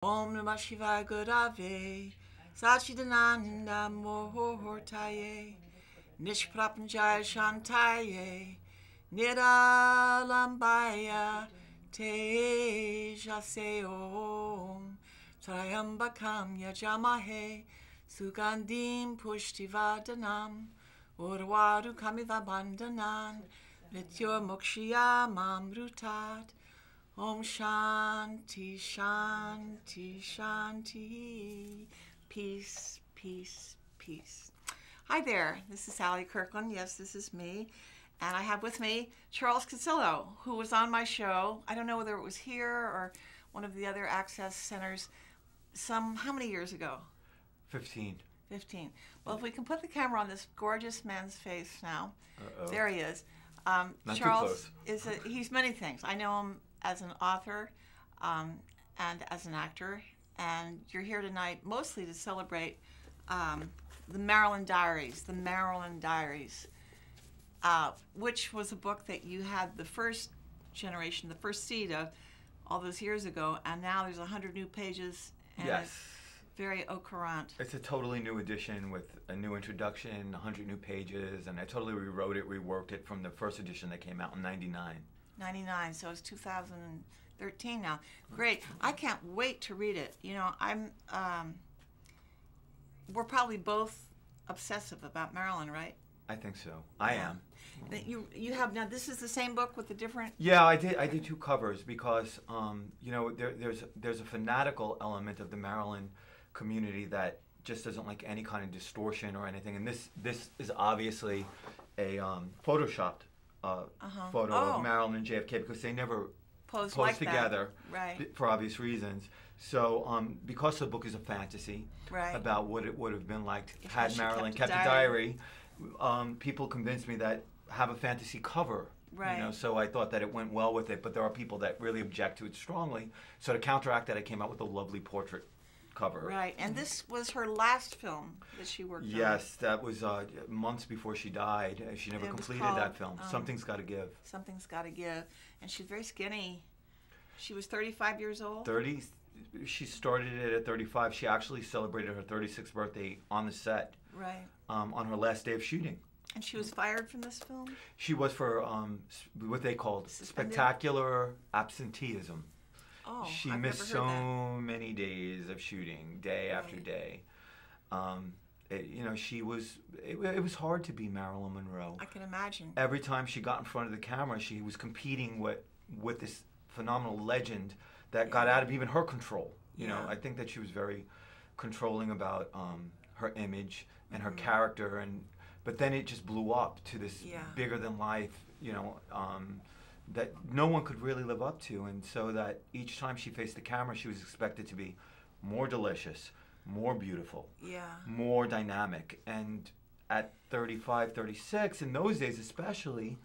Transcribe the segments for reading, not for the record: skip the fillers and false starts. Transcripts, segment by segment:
Om Namah Shivaya Gurave Sachidananda Mohortaye Nishprapanjaya Shantaye Nidalambaya Tejase Om Trayambakam Yajamahe Sugandim Pushtivadanam Urvaru Kamiva Bandanan Mrityo Mokshiyamam Rutat Om Shanti, Shanti, Shanti. Peace, peace, peace. Hi there, this is Sally Kirkland. Yes, this is me. And I have with me Charles Casillo, who was on my show. I don't know whether it was here or one of the other access centers how many years ago? 15. 15. Well, if we can put the camera on this gorgeous man's face now. Uh-oh. There he is. Not Charles too close. He's many things. I know him as an author and as an actor, and you're here tonight mostly to celebrate the Marilyn Diaries, which was a book that you had the first generation, the first seed of all those years ago, and now there's 100 new pages, and Yes. it's very au courant. It's a totally new edition with a new introduction, 100 new pages, and I totally rewrote it, reworked it from the first edition that came out in 99. 99, so it's 2013 now. Great. I can't wait to read it. You know, we're probably both obsessive about Marilyn, right? I think so. I am. You have, now this is the same book with the different... Yeah, I did two covers because, you know, there's a fanatical element of the Marilyn community that just doesn't like any kind of distortion or anything. And this is obviously a photoshopped photo of Marilyn and JFK because they never posed like together, right, for obvious reasons. So because the book is a fantasy about what it would have been like had Marilyn kept a diary, people convinced me that have a fantasy cover. Right. You know, so I thought that it went well with it, but there are people that really object to it strongly. So to counteract that, I came out with a lovely portrait cover. Right, and this was her last film that she worked on. Yes, that was months before she died. She never completed that film. Something's Got to Give. Something's Got to Give. And she's very skinny. She was 35 years old? 30. She started it at 35. She actually celebrated her 36th birthday on the set. Right. On her last day of shooting. And she was fired from this film? She was for what they called spectacular absenteeism. Oh, she I've missed never heard so many days of shooting, day after day. You know, it was hard to be Marilyn Monroe. I can imagine. Every time she got in front of the camera, she was competing with this phenomenal legend that got out of even her control. You know, I think that she was very controlling about her image and her character, but then it just blew up to this bigger than life, you know, that no one could really live up to, and so that each time she faced the camera, she was expected to be more delicious, more beautiful, more dynamic. And at 35, 36, in those days especially,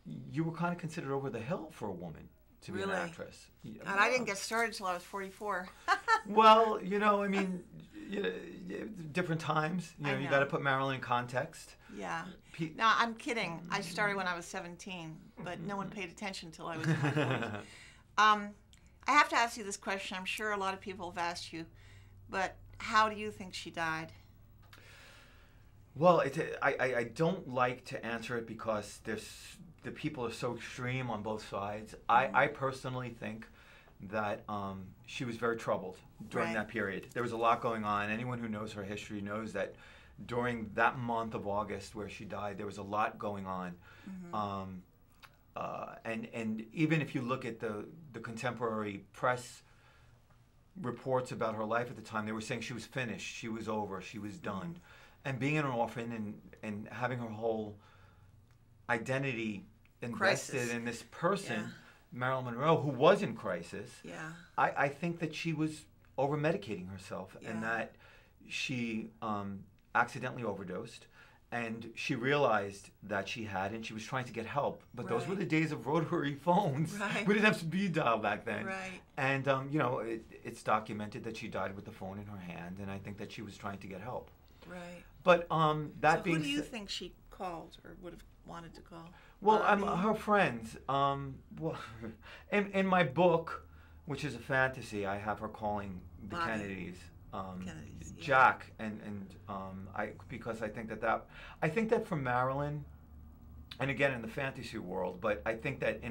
you were kind of considered over the hill for a woman to be an actress. And I didn't get started until I was 44. Well, you know, I mean, different times. You know, you got to put Marilyn in context. Yeah. No, I'm kidding. I started when I was 17, but no one paid attention until I was in my 40s. I have to ask you this question. I'm sure a lot of people have asked you, but how do you think she died? Well, I don't like to answer it because the people are so extreme on both sides. I personally think that she was very troubled during that period. There was a lot going on. Anyone who knows her history knows that during that month of August where she died, there was a lot going on. And even if you look at the contemporary press reports about her life at the time, they were saying she was finished, she was over, she was done. And being an orphan and having her whole identity invested in this person, Marilyn Monroe, who was in crisis, I think that she was over-medicating herself and that she accidentally overdosed. And she realized that she had, and she was trying to get help. But those were the days of rotary phones. We didn't have speed dial back then. And, you know, it's documented that she died with the phone in her hand, and I think that she was trying to get help. But that being said... who do you think she called or would have wanted to call? Well, her friends. Well, in my book, which is a fantasy. I have her calling the Bobby. Kennedys. Kennedys, yeah. Jack, and because I think that for Marilyn, and again in the fantasy world, but I think that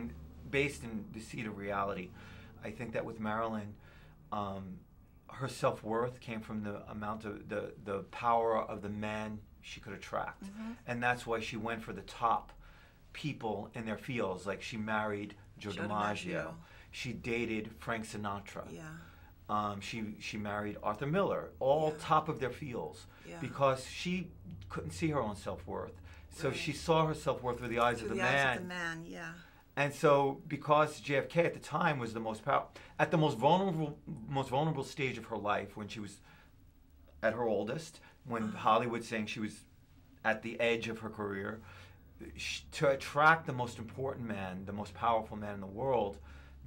based in the seed of reality, I think that with Marilyn, her self-worth came from the amount of the power of the man she could attract, and that's why she went for the top people in their fields. Like she married Joe DiMaggio, she dated Frank Sinatra. Yeah. She married Arthur Miller, all top of their fields, because she couldn't see her own self-worth. So she saw her self-worth through the eyes of the man. Eyes of the man, yeah. And so, because JFK at the time was the most at the most vulnerable stage of her life, when she was at her oldest, when Hollywood's saying she was at the edge of her career, to attract the most important man, the most powerful man in the world,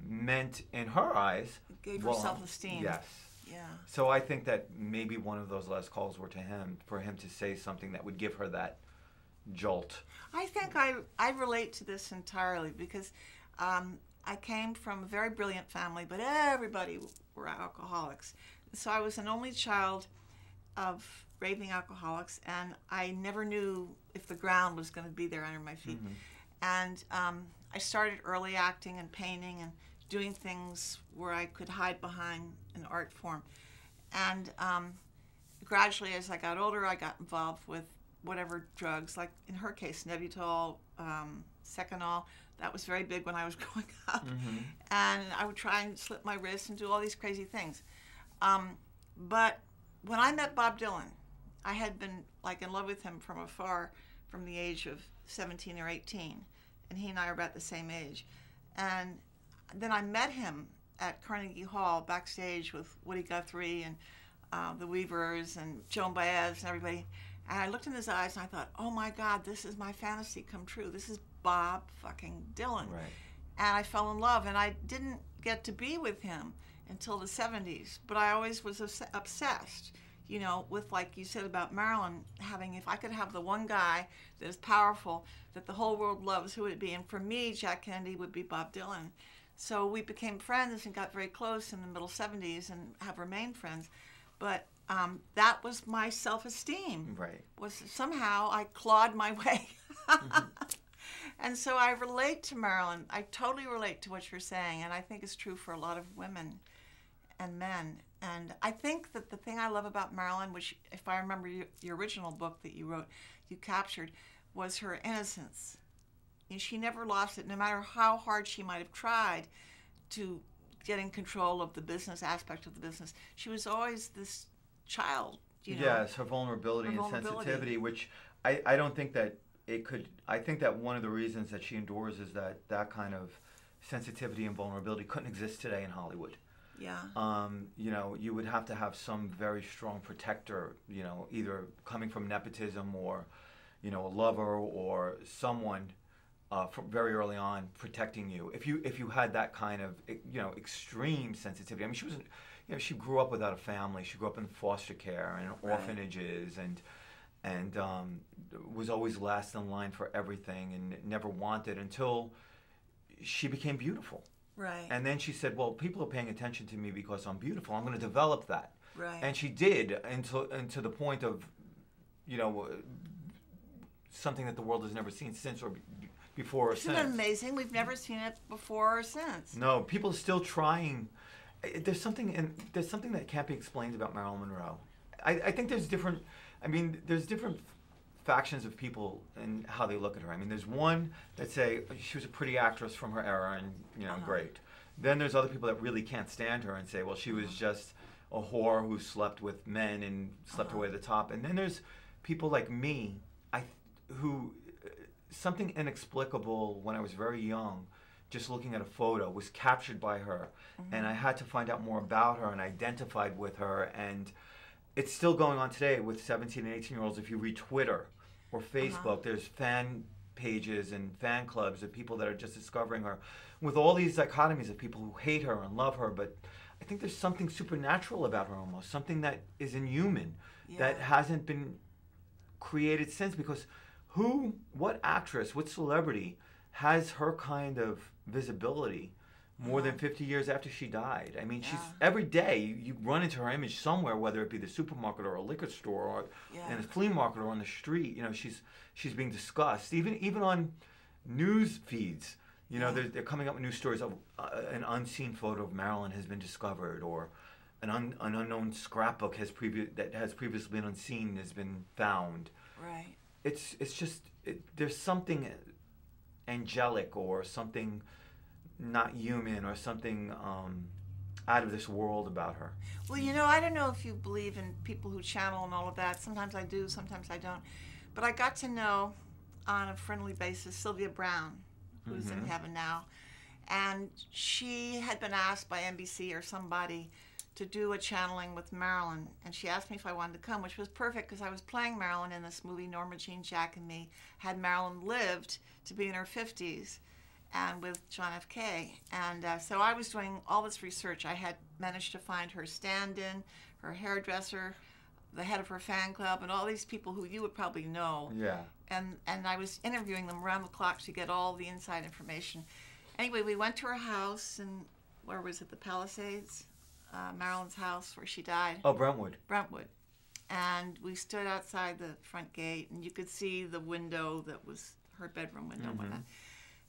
meant, in her eyes, it gave her self-esteem. Yes. Yeah. So I think that maybe one of those last calls were to him, for him to say something that would give her that jolt. I think I relate to this entirely because I came from a very brilliant family, but everybody were alcoholics. So I was an only child of raving alcoholics, and I never knew if the ground was going to be there under my feet. And I started early acting and painting and doing things where I could hide behind an art form. And gradually, as I got older, I got involved with whatever drugs, like in her case, Nebutol, Seconal. That was very big when I was growing up. And I would try and slip my wrist and do all these crazy things. But when I met Bob Dylan, I had been like in love with him from afar from the age of 17 or 18. And he and I are about the same age. And then I met him at Carnegie Hall backstage with Woody Guthrie and the Weavers and Joan Baez and everybody. And I looked in his eyes and I thought, oh my God, this is my fantasy come true. This is Bob fucking Dylan. Right. And I fell in love, and I didn't get to be with him until the 70s, but I always was obsessed, you know, with, like you said about Marilyn, having, if I could have the one guy that is powerful, that the whole world loves, who would it be? And for me, Jack Kennedy would be Bob Dylan. So we became friends and got very close in the middle 70s and have remained friends. But that was my self-esteem. Right. Was somehow I clawed my way. And so I relate to Marilyn. I totally relate to what you're saying, and I think it's true for a lot of women and men. And I think that the thing I love about Marilyn, which, if I remember your original book that you wrote, you captured, was her innocence. And she never lost it, no matter how hard she might have tried to get in control of the business aspect of the business. She was always this child, you know. Yes, her vulnerability and sensitivity, which I don't think that it could. I think that one of the reasons that she endures is that kind of sensitivity and vulnerability couldn't exist today in Hollywood. Yeah. You know, you would have to have some very strong protector, you know, either coming from nepotism or, you know, a lover or someone from very early on protecting you. If you had that kind of, you know, extreme sensitivity. I mean, she wasn't, you know, she grew up without a family. She grew up in foster care and orphanages and was always last in line for everything and never wanted until she became beautiful. Right. And then she said, well, people are paying attention to me because I'm beautiful. I'm going to develop that. Right. And she did until the point of, you know, something that the world has never seen since or before or since. Isn't it amazing? We've never seen it before or since. No, people are still trying. There's something that can't be explained about Marilyn Monroe. I think there's different factions of people and how they look at her. I mean, there's one that say she was a pretty actress from her era and, you know, great. Then there's other people that really can't stand her and say, well, she was just a whore who slept with men and slept her way to the top. And then there's people like me, who something inexplicable when I was very young, just looking at a photo, was captured by her. And I had to find out more about her and identified with her. And it's still going on today with 17 and 18-year-olds. If you read Twitter or Facebook, there's fan pages and fan clubs of people that are just discovering her with all these dichotomies of people who hate her and love her. But I think there's something supernatural about her almost, something that is inhuman, that hasn't been created since. Because what actress, what celebrity has her kind of visibility more than 50 years after she died. I mean, she's Yeah. every day you run into her image somewhere, whether it be the supermarket or a liquor store or in a flea market or on the street. You know, she's being discussed, even on news feeds. You know, they're coming up with news stories of an unseen photo of Marilyn has been discovered, or an unknown scrapbook that has previously been unseen has been found. Right. It's just there's something angelic or something not human or something out of this world about her. Well, you know, I don't know if you believe in people who channel and all of that. Sometimes I do, sometimes I don't. But I got to know on a friendly basis Sylvia Browne, who's in heaven now. And she had been asked by NBC or somebody to do a channeling with Marilyn. And she asked me if I wanted to come, which was perfect because I was playing Marilyn in this movie, Norma Jean, Jack and Me. Had Marilyn lived to be in her 50s and with John F. K. And so I was doing all this research. I had managed to find her stand-in, her hairdresser, the head of her fan club, and all these people who you would probably know. Yeah. And I was interviewing them around the clock to get all the inside information. Anyway, we went to her house, and where was it, the Palisades? Marilyn's house where she died. Oh, Brentwood. Brentwood. And we stood outside the front gate, and you could see the window that was her bedroom window and whatnot.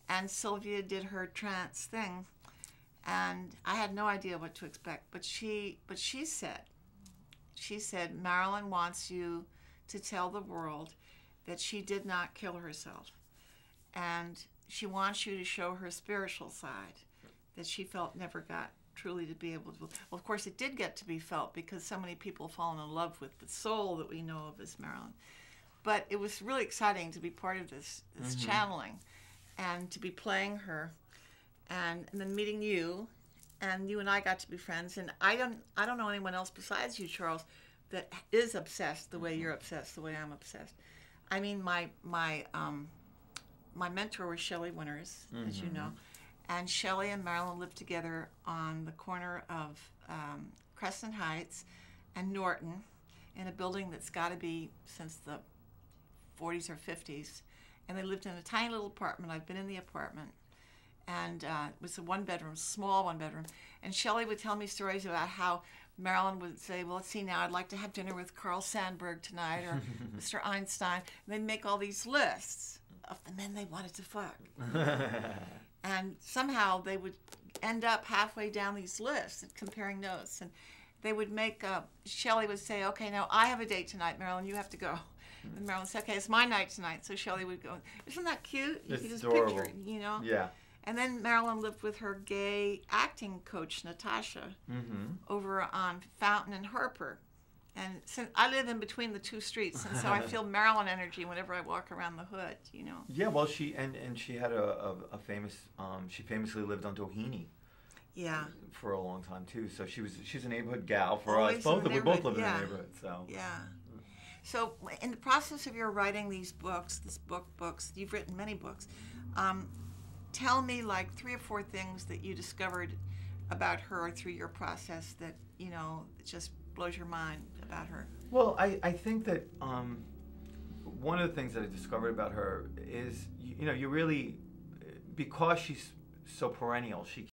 And Sylvia did her trance thing, and I had no idea what to expect. But she said, Marilyn wants you to tell the world that she did not kill herself, and she wants you to show her spiritual side that she felt never got truly to be able to. Well, of course, it did get to be felt because so many people have fallen in love with the soul that we know of as Marilyn. But it was really exciting to be part of this channeling, and to be playing her, and then meeting you, and you and I got to be friends. And I don't know anyone else besides you, Charles, that is obsessed the way you're obsessed, the way I'm obsessed. I mean, my mentor was Shelley Winters, as you know, and Shelley and Marilyn lived together on the corner of Crescent Heights and Norton in a building that's got to be since the 40s or 50s. And they lived in a tiny little apartment. I've been in the apartment. And it was a one-bedroom, small one-bedroom. And Shelley would tell me stories about how Marilyn would say, well, let's see now, I'd like to have dinner with Carl Sandburg tonight or Mr. Einstein. And they'd make all these lists of the men they wanted to fuck. And somehow they would end up halfway down these lists and comparing notes. And they would make, Shelley would say, okay, now I have a date tonight, Marilyn, you have to go. And Marilyn said, okay, it's my night tonight. So Shelley would go. Isn't that cute? You can just adorable. picture it, you know? Yeah. And then Marilyn lived with her gay acting coach, Natasha, over on Fountain and Harper. And since I live in between the two streets, and so I feel Marilyn energy whenever I walk around the hood, you know. Yeah, well, she had a famous, she famously lived on Doheny. Yeah. For a long time too. So she's a neighborhood gal for Always us. Both in the we both neighborhood, live in yeah. the neighborhood. So Yeah. So in the process of your writing these books, books, you've written many books. Tell me like 3 or 4 things that you discovered about her through your process that, you know, just blows your mind about her. Well, I think that one of the things that I discovered about her is, you know, you really, because she's so perennial, she